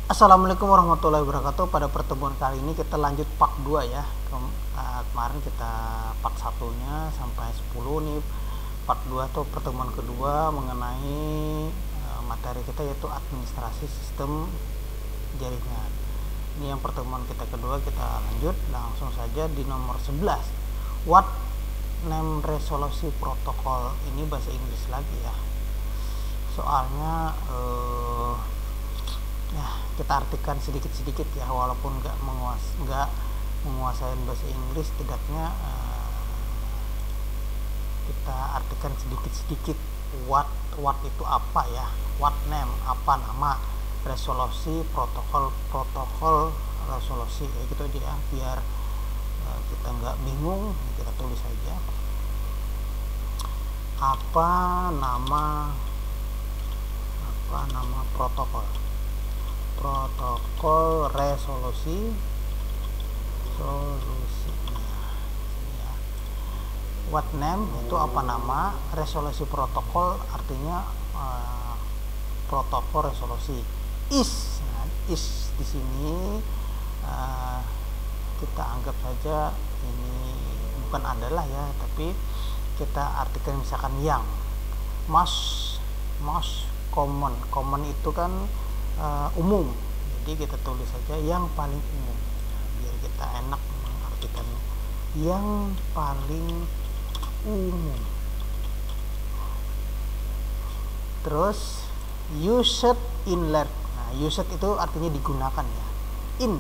Assalamualaikum warahmatullahi wabarakatuh. Pada pertemuan kali ini kita lanjut part 2 ya. Kemarin kita part 1-nya sampai 10 nih. Part 2 tuh pertemuan kedua mengenai materi kita yaitu administrasi sistem jaringan. Ini yang pertemuan kita kedua, kita lanjut langsung saja di nomor 11. What name resolusi protokol, ini bahasa Inggris lagi ya. Soalnya kita artikan sedikit-sedikit ya, walaupun nggak menguasai bahasa Inggris, setidaknya kita artikan sedikit-sedikit. What itu apa ya, what name apa nama, resolusi protokol resolusi kayak gitu aja ya, biar kita nggak bingung. Kita tulis saja apa nama protokol resolusinya. What name itu apa nama, resolusi protokol artinya protokol resolusi. Is di sini kita anggap saja ini bukan adalah ya, tapi kita artikan misalkan yang. Most common itu kan umum, jadi kita tulis saja yang paling umum, biar kita enak mengartikan yang paling umum. Terus used in learn. Used itu artinya digunakan ya. In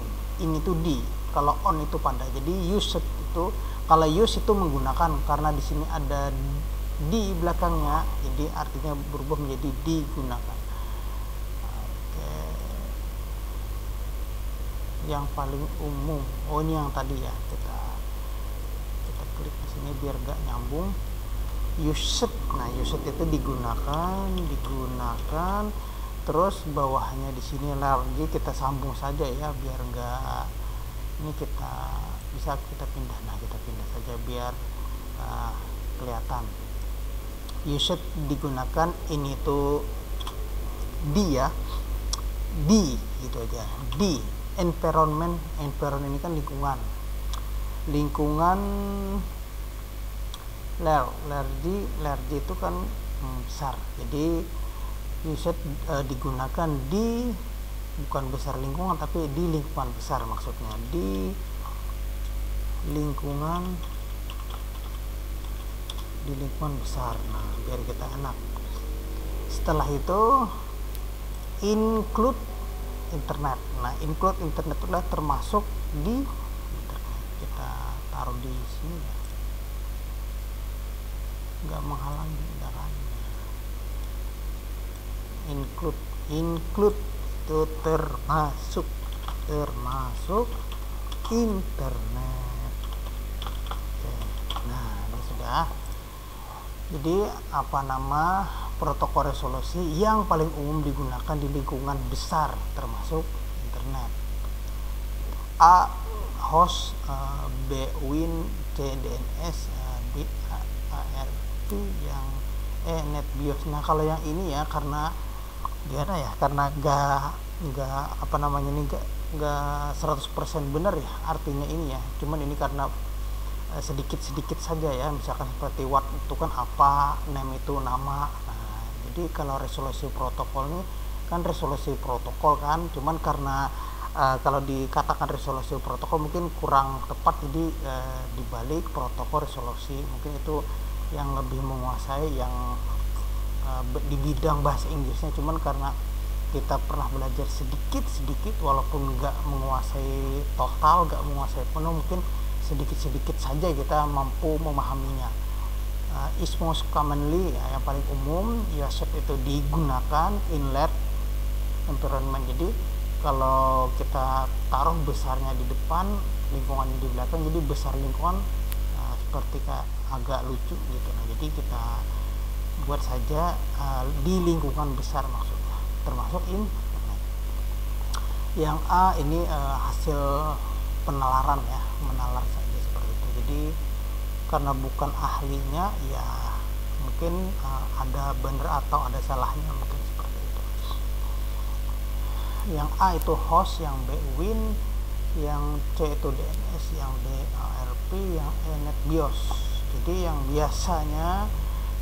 itu di, kalau on itu pada. Jadi used itu, kalau use itu menggunakan, karena di sini ada di belakangnya, jadi artinya berubah menjadi digunakan. Yang paling umum, ini yang tadi ya, kita klik di sini biar gak nyambung. Used, used itu digunakan, terus bawahnya di sini large kita sambung saja ya, biar enggak, ini kita bisa kita pindah. Kita pindah saja biar kelihatan. Used digunakan, ini tuh di ya, di gitu aja. Di environment ini kan lingkungan large itu kan besar, jadi used digunakan di, bukan besar lingkungan tapi di lingkungan besar, maksudnya di lingkungan besar. Biar kita enak. Setelah itu include internet. Include internet itu adalah termasuk di internet. Kita taruh di sini ya, nggak menghalangi darahnya. Include itu termasuk internet. Oke. Ini sudah. Jadi apa nama protokol resolusi yang paling umum digunakan di lingkungan besar termasuk internet. A host, B win, C DNS, D ARP, yang net BIOS. Kalau yang ini ya, karena gimana ya, karena nggak 100% benar ya artinya ini ya, cuman ini karena sedikit saja ya, misalkan seperti what itu kan apa, name itu nama. Jadi kalau resolusi protokol ini kan resolusi protokol kan, cuman karena kalau dikatakan resolusi protokol mungkin kurang tepat, jadi dibalik protokol resolusi, mungkin itu yang lebih menguasai yang di bidang bahasa Inggrisnya. Cuman karena kita pernah belajar sedikit walaupun nggak menguasai total, nggak menguasai penuh, mungkin sedikit saja kita mampu memahaminya. Is most commonly, yang paling umum. Used itu digunakan. Inlet environment, jadi kalau kita taruh besarnya di depan, lingkungannya di belakang, jadi besar lingkungan, seperti agak lucu gitu. Jadi kita buat saja di lingkungan besar, maksudnya termasuk internet. Yang A ini hasil penalaran ya, menalar saja seperti itu. Jadi karena bukan ahlinya ya, mungkin ada benar atau ada salahnya, mungkin seperti itu. yang A itu host, yang B win, yang C itu DNS, yang D ARP, yang E NetBIOS. Jadi yang biasanya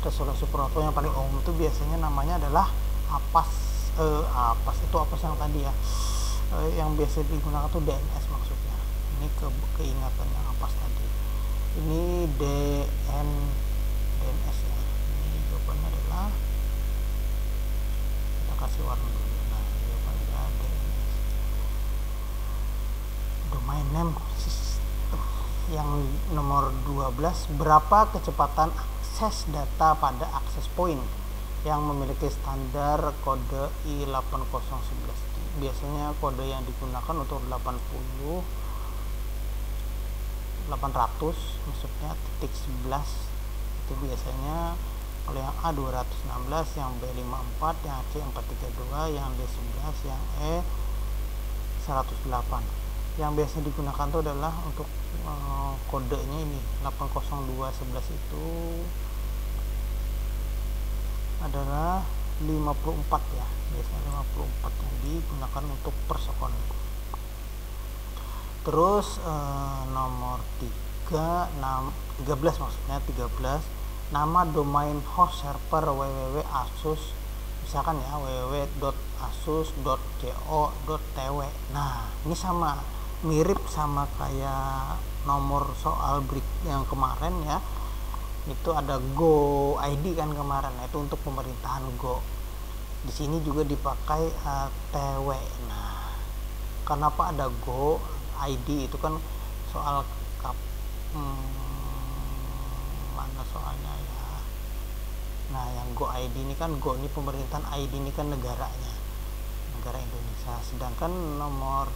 resolusi protokol yang paling umum itu biasanya namanya adalah APAS. APAS itu APAS yang tadi ya, yang biasa digunakan itu DNS maksudnya. Ini keingatan yang APAS tadi. Ini DNS ya. Ini jawabannya adalah, kita kasih warna dulu. Nah, jawabannya adalah DNS. Domain name system. Yang nomor 12, berapa kecepatan akses data pada access point yang memiliki standar kode I8011. Biasanya kode yang digunakan untuk 800 maksudnya titik 11 itu biasanya. Kalau yang A 216, yang B 54, yang C 432, yang D 11, yang E 108. Yang biasa digunakan itu adalah untuk kodenya ini 80211 itu adalah 54 ya, biasanya 54 yang digunakan untuk per second. Terus nomor 13 maksudnya 13, nama domain host server www.asus, misalkan ya www.asus.co.tw. Nah, ini sama, mirip sama kayak nomor soal break yang kemarin ya. Itu ada Go ID kan kemarin, nah, itu untuk pemerintahan Go. Di sini juga dipakai TW. Nah, kenapa ada Go ID? Itu kan soal mana soalnya ya. Nah, yang Go ID ini kan, Go ini pemerintahan, ID ini kan negaranya, negara Indonesia. Sedangkan nomor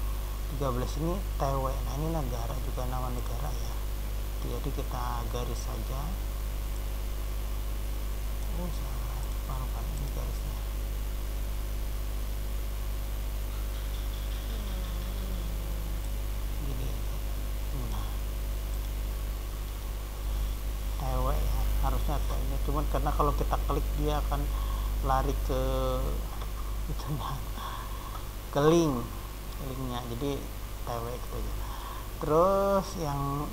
13 ini TW. Nah, ini negara juga, nama negara ya. Jadi kita garis saja. Salah, ini garisnya. Gini. Nah, TW ya, harusnya TW. Cuman karena kalau kita klik dia akan lari ke itunya, ke linknya. Jadi TW gitu aja. Terus yang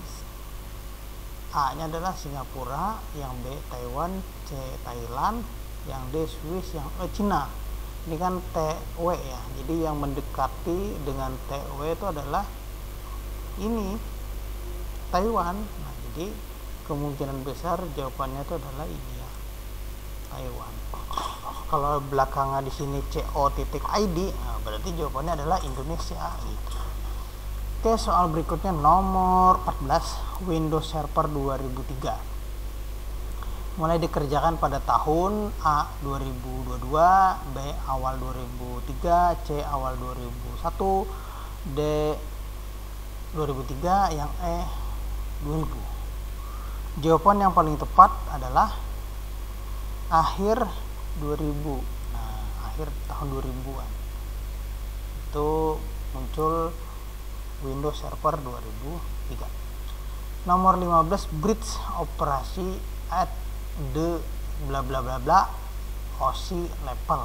A nya adalah Singapura, yang B Taiwan, C Thailand, yang D Swiss, yang E Cina. Ini kan TW ya, jadi yang mendekati dengan TW itu adalah ini Taiwan. Nah, jadi kemungkinan besar jawabannya itu adalah ini ya, Taiwan. Kalau belakangan di sini CO.id, nah berarti jawabannya adalah Indonesia gitu. Oke, soal berikutnya nomor 14, Windows Server 2003. Mulai dikerjakan pada tahun A 2022, B awal 2003, C awal 2001, D 2003, yang E 2000. Jawaban yang paling tepat adalah akhir 2000. Nah, akhir tahun 2000-an. Itu muncul Windows Server 2003. Nomor 15, bridge operasi at the bla bla bla bla OC level.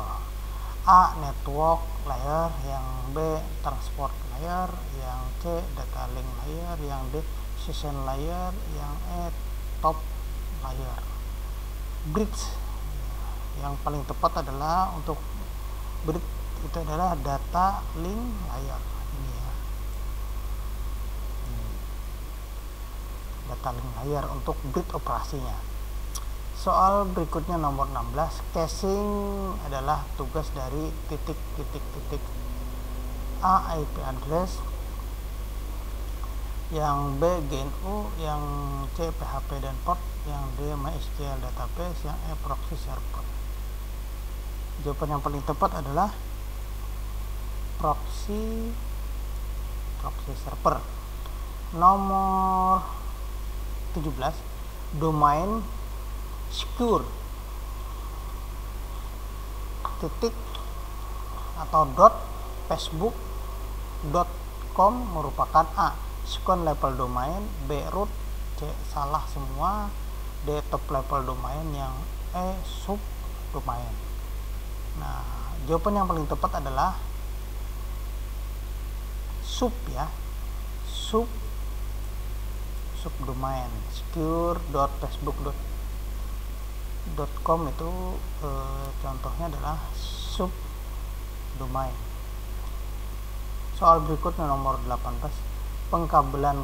A network layer, yang B transport layer, yang C data link layer, yang D session layer, yang E top layer. Bridge yang paling tepat adalah untuk bridge itu adalah data link layer. Data link layer untuk bridge operasinya. Soal berikutnya nomor 16, caching adalah tugas dari titik A IP address, yang B GNU, yang C PHP dan port, yang D MySQL database, yang E proxy server. Jawaban yang paling tepat adalah proxy server. Nomor 17, domain secure titik atau .facebook.com merupakan A second level domain, B root, C salah semua, D top level domain, yang E sub domain. Nah, jawaban yang paling tepat adalah sub ya, subdomain secure.facebook.com itu contohnya adalah subdomain. Soal berikutnya nomor 18, pengkabelan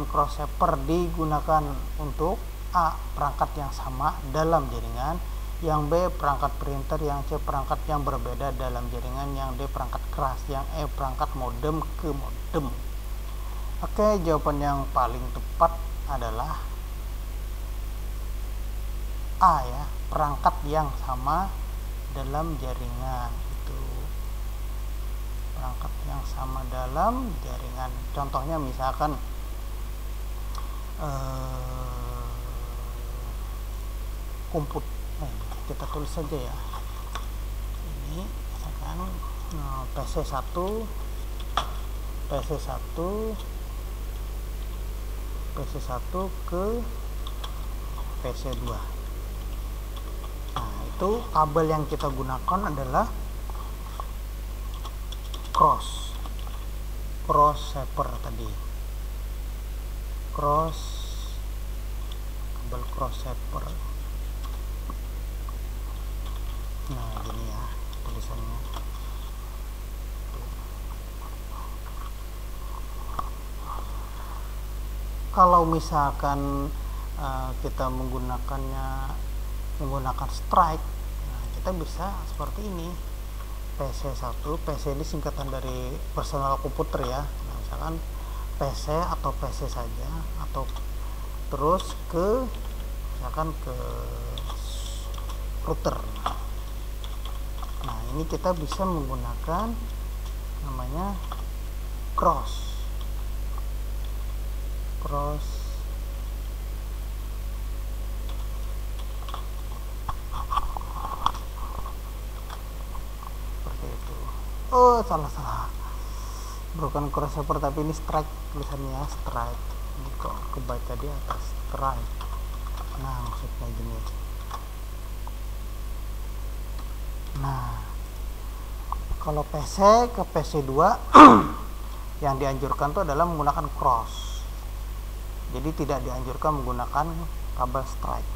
crossover digunakan untuk A. perangkat yang sama dalam jaringan, yang B. perangkat printer, yang C. perangkat yang berbeda dalam jaringan, yang D. perangkat keras, yang E. perangkat modem ke modem. Oke, jawaban yang paling tepat adalah A ya, perangkat yang sama dalam jaringan. Itu perangkat yang sama dalam jaringan. Contohnya misalkan kita tulis saja ya, ini misalkan PC1 ke PC2. Nah, itu kabel yang kita gunakan adalah crossover tadi, kabel crossover. Nah, gini ya tulisannya. Kalau misalkan kita menggunakan strike, nah, kita bisa seperti ini. PC1, PC ini singkatan dari personal komputer ya. Nah, misalkan PC atau PC saja, atau terus misalkan ke router. Nah, ini kita bisa menggunakan namanya cross seperti itu. Oh, salah bukan crossover tapi ini strike tulisannya, strike. Ini kok kebaca di atas strike. Nah, maksudnya gini. Nah, kalau PC ke PC2 yang dianjurkan itu adalah menggunakan cross. Jadi tidak dianjurkan menggunakan kabel strike.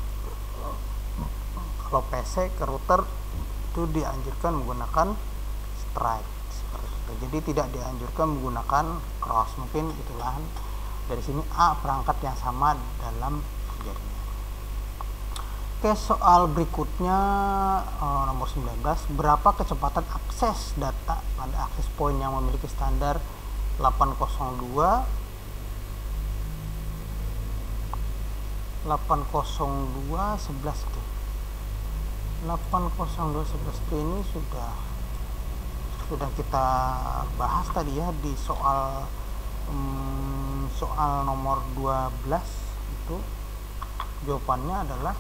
Kalau PC ke router itu dianjurkan menggunakan strike seperti itu. Jadi tidak dianjurkan menggunakan cross. Mungkin itulah dari sini A, perangkat yang sama dalam jaringan. Oke, soal berikutnya nomor 19, berapa kecepatan akses data pada akses point yang memiliki standar 802.11b. 802.11b ini sudah kita bahas tadi ya di soal nomor 12. Itu jawabannya adalah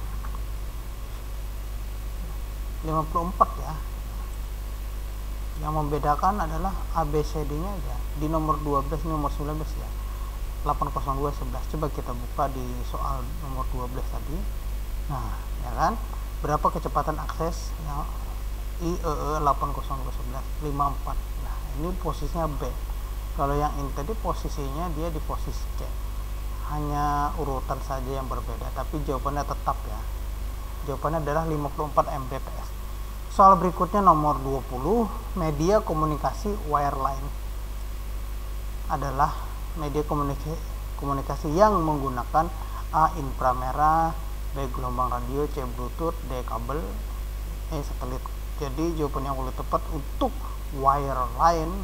54 ya. Yang membedakan adalah ABCD-nya ya. Di nomor 12 ini nomor 19 ya. 802.11. Coba kita buka di soal nomor 12 tadi. Nah, ya kan? Berapa kecepatan akses yang IEE 802.11? 54. Nah, ini posisinya B. Kalau yang ini tadi posisinya dia di posisi C. Hanya urutan saja yang berbeda, tapi jawabannya tetap ya. Jawabannya adalah 54 Mbps. Soal berikutnya nomor 20, media komunikasi wireline adalah media komunikasi yang menggunakan A. inframerah, B. gelombang radio, C. bluetooth, D. kabel, E. satelit. Jadi jawaban yang paling tepat untuk wireline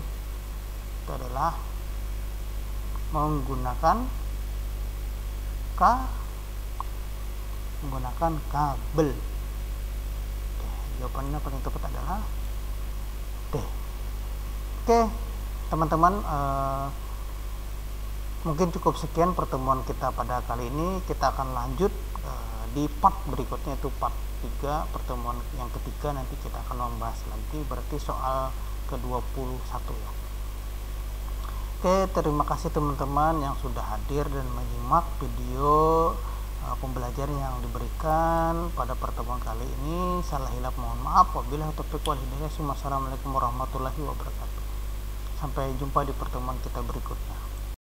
itu adalah menggunakan kabel. Oke, jawabannya paling tepat adalah D. Oke, teman-teman, mungkin cukup sekian pertemuan kita pada kali ini. Kita akan lanjut di part berikutnya, itu part 3, pertemuan yang ketiga. Nanti kita akan membahas lagi, berarti soal ke-21 ya. Oke, terima kasih teman-teman yang sudah hadir dan menyimak video pembelajaran yang diberikan pada pertemuan kali ini. Salah hilap mohon maaf. Wabillahi taufiq wal hidayah. Wassalamualaikum warahmatullahi wabarakatuh. Sampai jumpa di pertemuan kita berikutnya.